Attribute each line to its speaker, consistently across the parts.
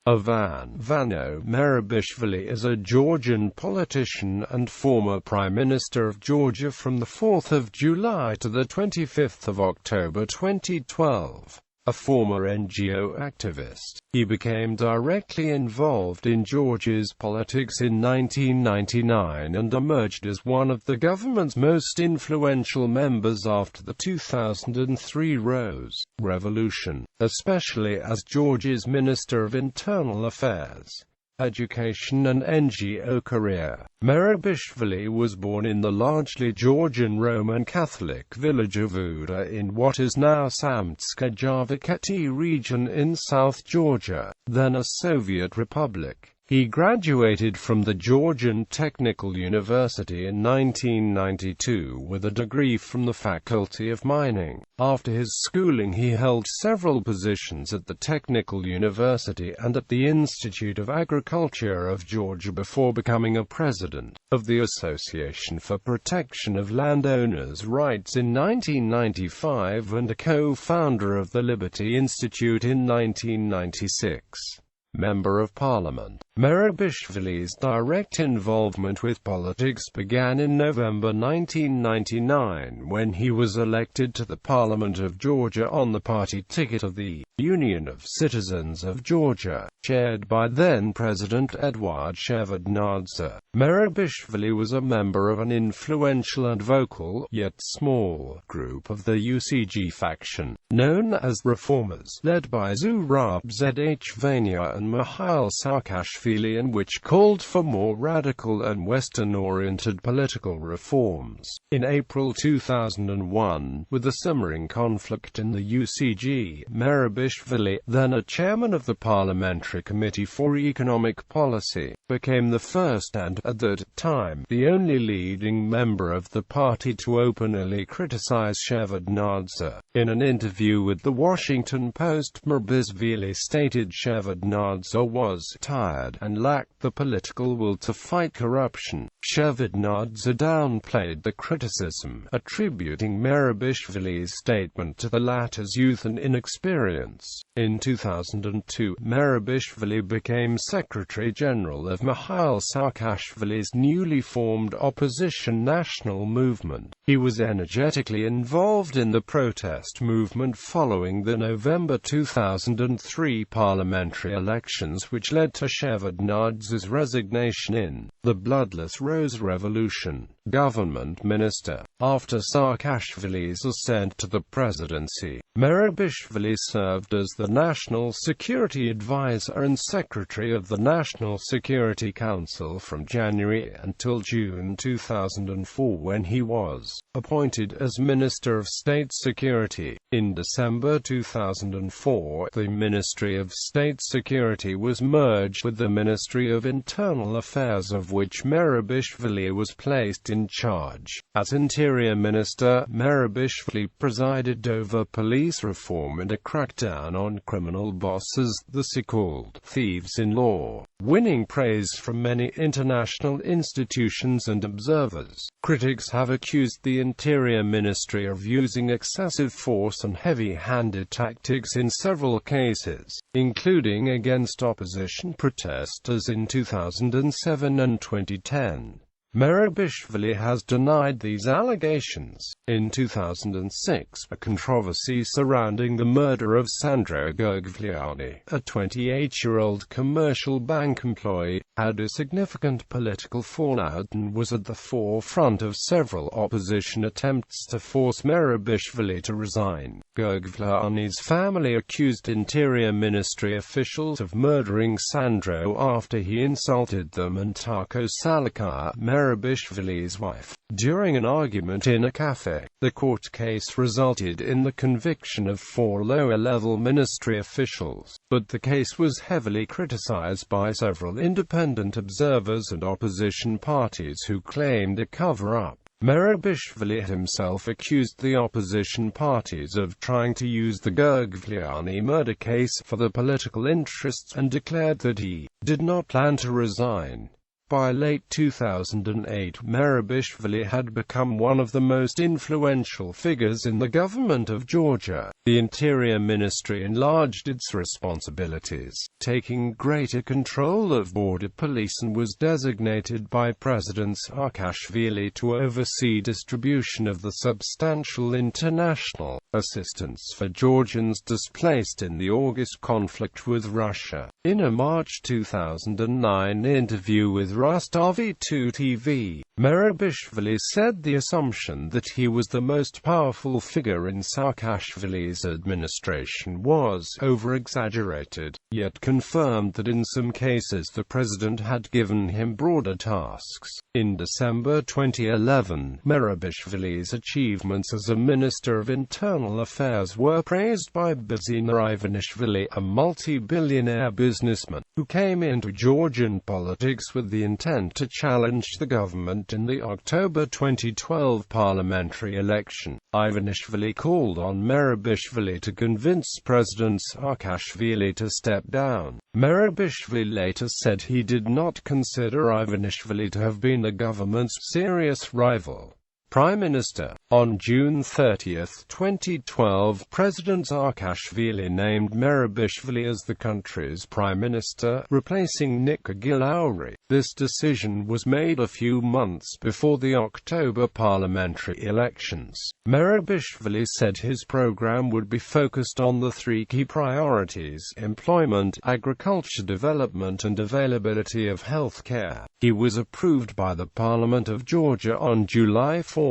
Speaker 1: Vano Merabishvili is a Georgian politician and former Prime Minister of Georgia from the 4th of July to the 25th of October 2012. A former NGO activist, he became directly involved in Georgia's politics in 1999 and emerged as one of the government's most influential members after the 2003 Rose Revolution, especially as Georgia's Minister of Internal Affairs, Education and NGO career. Merabishvili was born in the largely Georgian Roman Catholic village of Uda in what is now Samtska Javikati region in South Georgia, then a Soviet republic. He graduated from the Georgian Technical University in 1992 with a degree from the Faculty of Mining. After his schooling he held several positions at the Technical University and at the Institute of Agriculture of Georgia before becoming a president of the Association for Protection of Landowners' Rights in 1995 and a co-founder of the Liberty Institute in 1996. Member of Parliament. Merabishvili's direct involvement with politics began in November 1999 when he was elected to the Parliament of Georgia on the party ticket of the Union of Citizens of Georgia, chaired by then-President Eduard Shevardnadze. Merabishvili was a member of an influential and vocal, yet small, group of the UCG faction, known as Reformers, led by Zurab Ivane and Mikhail Saakashvili, and which called for more radical and Western-oriented political reforms. In April 2001, with a simmering conflict in the UCG, Merabishvili, then a chairman of the Parliamentary Committee for Economic Policy, became the first and, at that time, the only leading member of the party to openly criticize Shevardnadze. In an interview with The Washington Post, Merabishvili stated Shevardnadze was tired and lacked the political will to fight corruption. Shevardnadze downplayed the criticism, attributing Merabishvili's statement to the latter's youth and inexperience. In 2002, Merabishvili became Secretary General of Mikhail Saakashvili's newly formed opposition national movement. He was energetically involved in the protest movement following the November 2003 parliamentary elections, which led to Shevardnadze's resignation in the bloodless Rose Revolution. Government Minister. After Saakashvili's ascent to the presidency, Merabishvili served as the National Security Advisor and Secretary of the National Security Council from January until June 2004, when he was appointed as Minister of State Security. In December 2004, the Ministry of State Security was merged with the Ministry of Internal Affairs, of which Merabishvili was placed in charge. As Interior Minister, Merabishvili presided over police reform and a crackdown on criminal bosses, the so-called thieves-in-law, winning praise from many international institutions and observers. Critics have accused the Interior Ministry of using excessive force and heavy-handed tactics in several cases, including against opposition protesters in 2007 and 2010. Merabishvili has denied these allegations. In 2006, a controversy surrounding the murder of Sandro Georgian, a 28-year-old commercial bank employee, had a significant political fallout and was at the forefront of several opposition attempts to force Merabishvili to resign. Georgian's family accused Interior Ministry officials of murdering Sandro after he insulted them and Tako Salika, Merabishvili's wife, during an argument in a cafe. The court case resulted in the conviction of 4 lower-level ministry officials, but the case was heavily criticized by several independent observers and opposition parties who claimed a cover-up. Merabishvili himself accused the opposition parties of trying to use the Georgian murder case for their political interests and declared that he did not plan to resign. By late 2008, Merabishvili had become one of the most influential figures in the government of Georgia. The Interior Ministry enlarged its responsibilities, taking greater control of border police, and was designated by President Saakashvili to oversee distribution of the substantial international assistance for Georgians displaced in the August conflict with Russia. In a March 2009 interview with Rustavi 2 TV, Merabishvili said the assumption that he was the most powerful figure in Saakashvili's administration was over-exaggerated, yet confirmed that in some cases the president had given him broader tasks. In December 2011, Merabishvili's achievements as a Minister of Internal Affairs were praised by Vano Merabishvili, a multi-billionaire businessman who came into Georgian politics with the intent to challenge the government in the October 2012 parliamentary election. Ivane called on Merabishvili to convince President Saakashvili to step down. Merabishvili later said he did not consider Ivane to have been the government's serious rival. Prime Minister. On June 30, 2012, President Saakashvili named Merabishvili as the country's Prime Minister, replacing Nika Gilauri. This decision was made a few months before the October parliamentary elections. Merabishvili said his program would be focused on the three key priorities: employment, agriculture development, and availability of health care. He was approved by the Parliament of Georgia on July 4,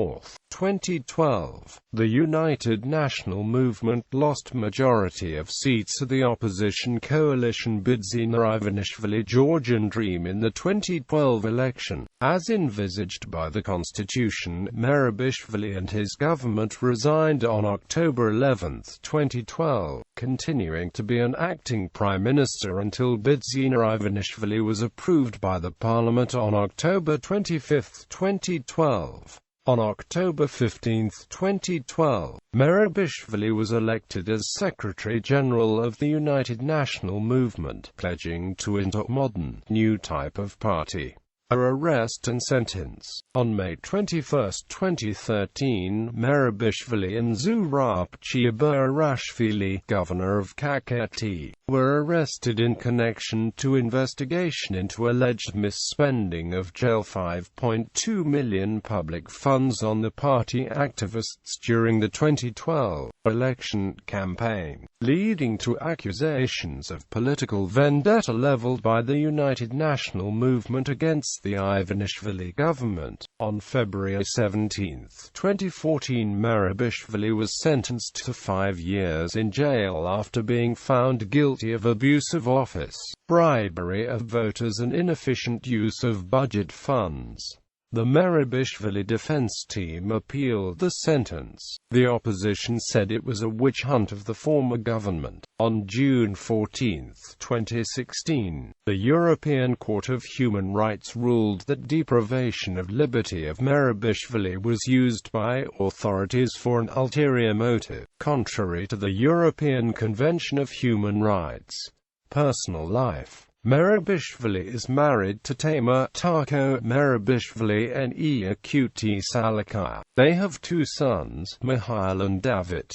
Speaker 1: 2012. The United National Movement lost majority of seats to the opposition coalition Vano Merabishvili Georgian Dream in the 2012 election. As envisaged by the constitution, Merabishvili and his government resigned on October 11, 2012, continuing to be an acting prime minister until Vano Merabishvili was approved by the parliament on October 25, 2012. On October 15, 2012, Merabishvili was elected as Secretary-General of the United National Movement, pledging to enter a modern, new type of party. Arrest and sentence. On May 21, 2013, Merabishvili and Zurab Chiabarashvili, governor of Kakheti, were arrested in connection to investigation into alleged misspending of jail $5.2 million public funds on the party activists during the 2012 election campaign, leading to accusations of political vendetta leveled by the United National Movement against the Ivanishvili government. On February 17, 2014, Merabishvili was sentenced to 5 years in jail after being found guilty of abuse of office, bribery of voters, and inefficient use of budget funds. The Merabishvili defense team appealed the sentence. The opposition said it was a witch hunt of the former government. On June 14, 2016, the European Court of Human Rights ruled that deprivation of liberty of Merabishvili was used by authorities for an ulterior motive, contrary to the European Convention of Human Rights. Personal life. Merabishvili is married to Tamer Tako Merabishvili and Iakuti Salakaya. They have 2 sons, Mihail and David.